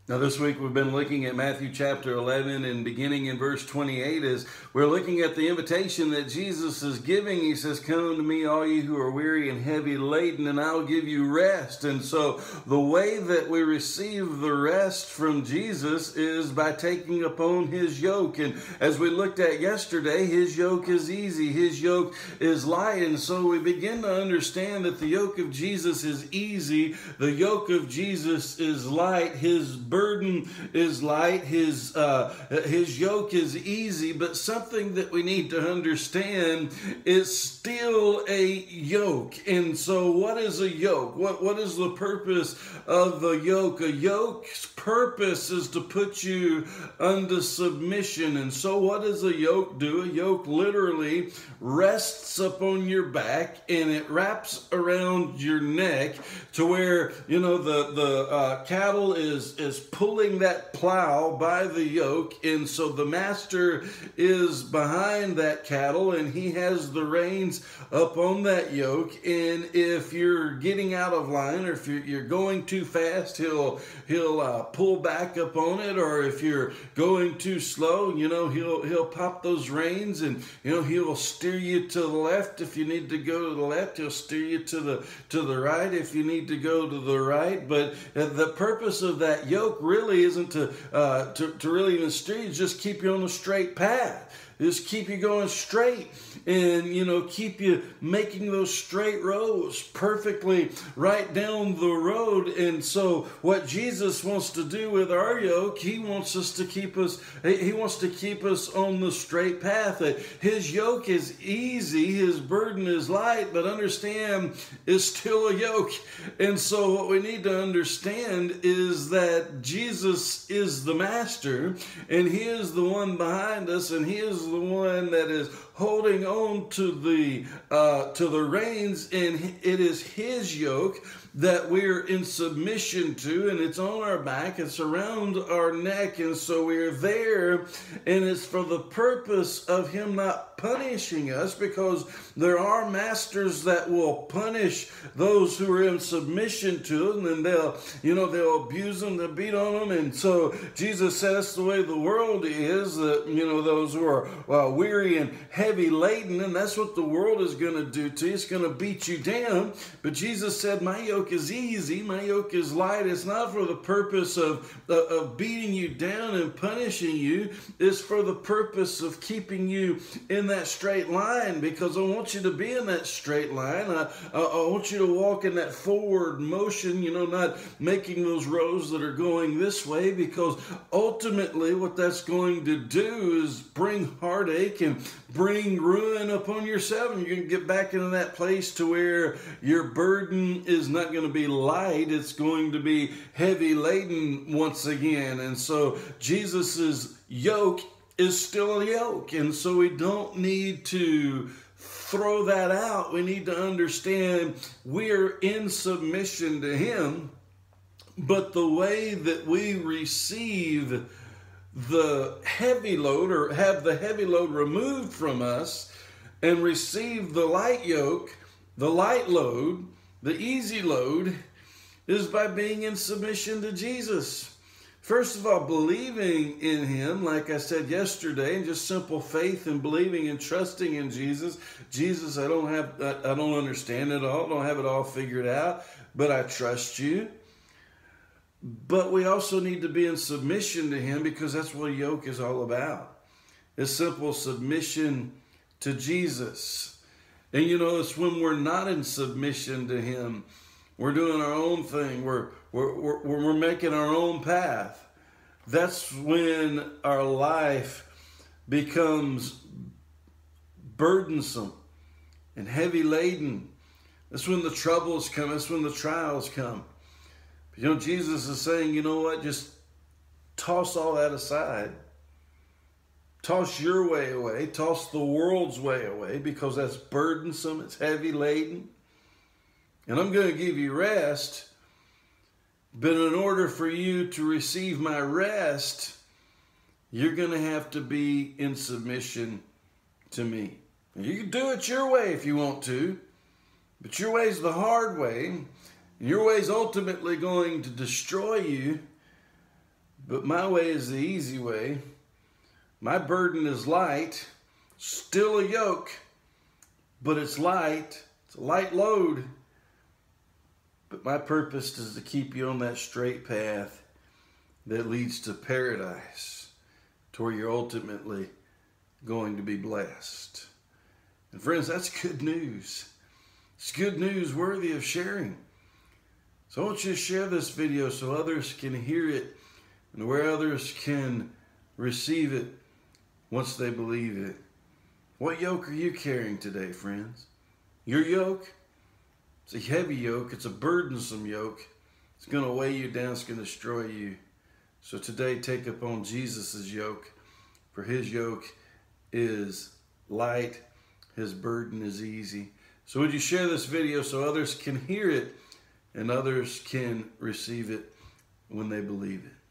Now, this week we've been looking at Matthew chapter 11 and beginning in verse 28 as we're looking at the invitation that Jesus is giving. He says, "Come to me, all you who are weary and heavy laden, and I'll give you rest." And so the way that we receive the rest from Jesus is by taking upon his yoke. And as we looked at yesterday, his yoke is easy, his yoke is light. And so we begin to understand that the yoke of Jesus is easy, the yoke of Jesus is light, his burden is light, his yoke is easy. But something that we need to understand is still a yoke. And so what is a yoke? What is the purpose of the yoke? A yoke's purpose is to put you under submission. And so what does a yoke do? A yoke literally rests upon your back and it wraps around your neck to where, the cattle is pulling that plow by the yoke. And so the master is behind that cattle and he has the reins up on that yoke. And if you're getting out of line or if you're going too fast, he'll pull back up on it. Or if you're going too slow, he'll pop those reins and he'll steer you to the left. If you need to go to the left, he'll steer you to the right if you need to go to the right. But the purpose of that yoke really isn't to really even steer you, just keep you on a straight path. Just keep you going straight and, keep you making those straight rows perfectly right down the road. And so what Jesus wants to do with our yoke, he wants to keep us on the straight path. His yoke is easy, his burden is light, but understand it's still a yoke. And so what we need to understand is that Jesus is the master and he is the one behind us and he is the one that is holding on to the reins, and it is his yoke that we're in submission to, and it's on our back, it's around our neck, and so we're there, and it's for the purpose of him not punishing us, because there are masters that will punish those who are in submission to them, and they'll abuse them, they'll beat on them. And so Jesus said that's the way the world is, that those who are weary and heavy laden, and that's what the world is going to do to you. It's going to beat you down. But Jesus said, my yoke is easy, my yoke is light. It's not for the purpose of beating you down and punishing you. It's for the purpose of keeping you in that straight line, because I want you to be in that straight line. I want you to walk in that forward motion, not making those rows that are going this way, because ultimately what that's going to do is bring heartache and bring ruin upon yourself, and you're going to get back into that place to where your burden is not going to be light, it's going to be heavy laden once again. And so Jesus's yoke is still a yoke, and so we don't need to throw that out. We need to understand we're in submission to him, but the way that we receive the heavy load, or have the heavy load removed from us and receive the light yoke, the light load, the easy load, is by being in submission to Jesus. First of all, believing in him, like I said yesterday, and just simple faith and believing and trusting in Jesus. Jesus, I don't understand it all, don't have it all figured out, but I trust you. But we also need to be in submission to him, because that's what a yoke is all about. It's simple submission to Jesus. And it's when we're not in submission to him, we're doing our own thing, we're making our own path. That's when our life becomes burdensome and heavy laden. That's when the troubles come, that's when the trials come. Jesus is saying, just toss all that aside. Toss your way away. Toss the world's way away, because that's burdensome. It's heavy laden. And I'm going to give you rest. But in order for you to receive my rest, you're going to have to be in submission to me. And you can do it your way if you want to, but your way is the hard way. Your way is ultimately going to destroy you. But my way is the easy way. My burden is light, still a yoke, but it's light. It's a light load. But my purpose is to keep you on that straight path that leads to paradise, to where you're ultimately going to be blessed. And friends, that's good news. It's good news worthy of sharing. So I want you to share this video so others can hear it and where others can receive it once they believe it. What yoke are you carrying today, friends? Your yoke? It's a heavy yoke. It's a burdensome yoke. It's going to weigh you down. It's going to destroy you. So today, take upon Jesus' yoke, for his yoke is light. His burden is easy. So would you share this video so others can hear it and others can receive it when they believe it?